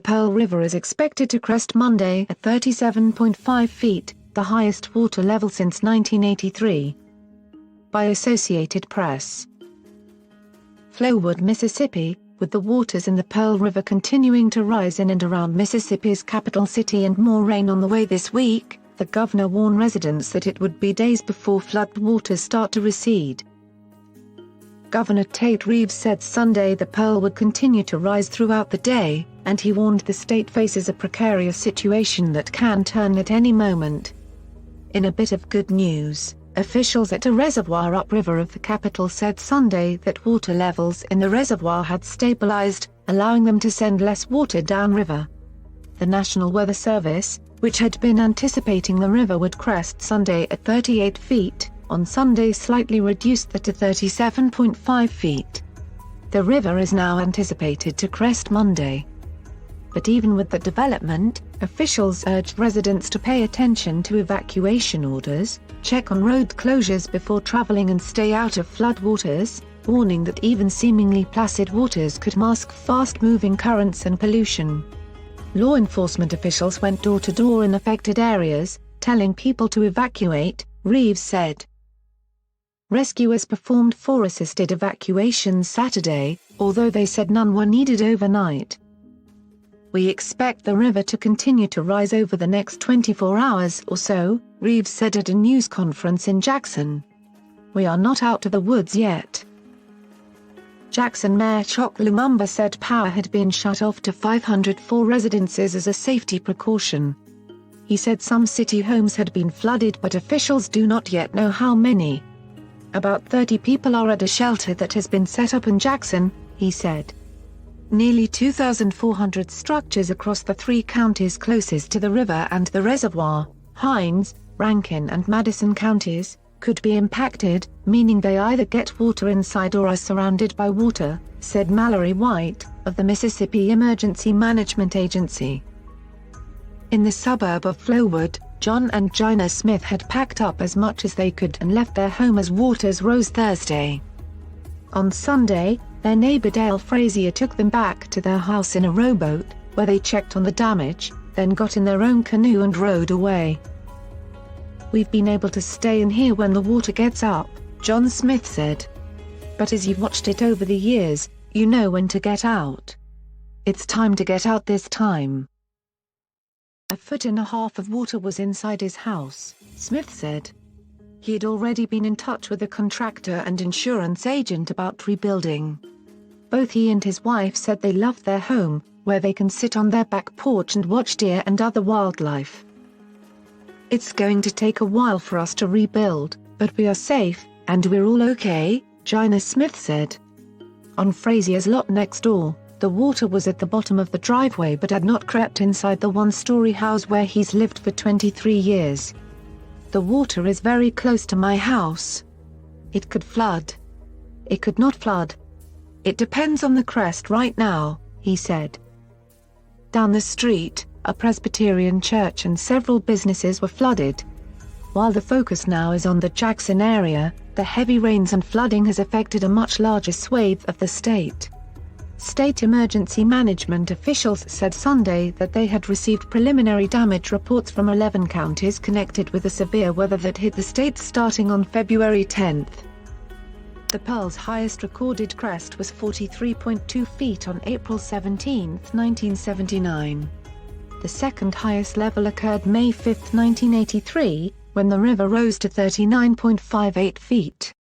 Pearl River is expected to crest Monday at 37.5 feet, the highest water level since 1983. By Associated Press. Flowood, Mississippi. With the waters in the Pearl River continuing to rise in and around Mississippi's capital city and more rain on the way this week, the governor warned residents that it would be days before flood waters start to recede. Governor Tate Reeves said Sunday the Pearl would continue to rise throughout the day, and he warned the state faces a precarious situation that can turn at any moment. In a bit of good news, officials at a reservoir upriver of the capital said Sunday that water levels in the reservoir had stabilized, allowing them to send less water downriver. The National Weather Service, which had been anticipating the river would crest Sunday at 38 feet, on Sunday slightly reduced that to 37.5 feet. The river is now anticipated to crest Monday. But even with the development, officials urged residents to pay attention to evacuation orders, check on road closures before traveling and stay out of floodwaters, warning that even seemingly placid waters could mask fast-moving currents and pollution. Law enforcement officials went door to door in affected areas, telling people to evacuate, Reeves said. Rescuers performed 4 assisted evacuations Saturday, although they said none were needed overnight. We expect the river to continue to rise over the next 24 hours or so, Reeves said at a news conference in Jackson. We are not out of the woods yet. Jackson Mayor Chuck Lumumba said power had been shut off to 504 residences as a safety precaution. He said some city homes had been flooded but officials do not yet know how many. About 30 people are at a shelter that has been set up in Jackson, he said. Nearly 2,400 structures across the 3 counties closest to the river and the reservoir, Hinds, Rankin and Madison counties, could be impacted, meaning they either get water inside or are surrounded by water, said Mallory White, of the Mississippi Emergency Management Agency. In the suburb of Flowood, John and Gina Smith had packed up as much as they could and left their home as waters rose Thursday. On Sunday, their neighbor Dale Frazier took them back to their house in a rowboat, where they checked on the damage, then got in their own canoe and rowed away. We've been able to stay in here when the water gets up, John Smith said. But as you've watched it over the years, you know when to get out. It's time to get out this time. 1.5 feet of water was inside his house, Smith said. He had already been in touch with a contractor and insurance agent about rebuilding. Both he and his wife said they loved their home, where they can sit on their back porch and watch deer and other wildlife. It's going to take a while for us to rebuild, but we are safe, and we're all okay, Gina Smith said. On Frazier's lot next door, the water was at the bottom of the driveway but had not crept inside the 1-story house where he's lived for 23 years. The water is very close to my house. It could flood. It could not flood. It depends on the crest right now, he said. Down the street, a Presbyterian church and several businesses were flooded. While the focus now is on the Jackson area, the heavy rains and flooding has affected a much larger swathe of the state. State emergency management officials said Sunday that they had received preliminary damage reports from 11 counties connected with the severe weather that hit the state starting on February 10. The Pearl's highest recorded crest was 43.2 feet on April 17, 1979. The second highest level occurred May 5, 1983, when the river rose to 39.58 feet.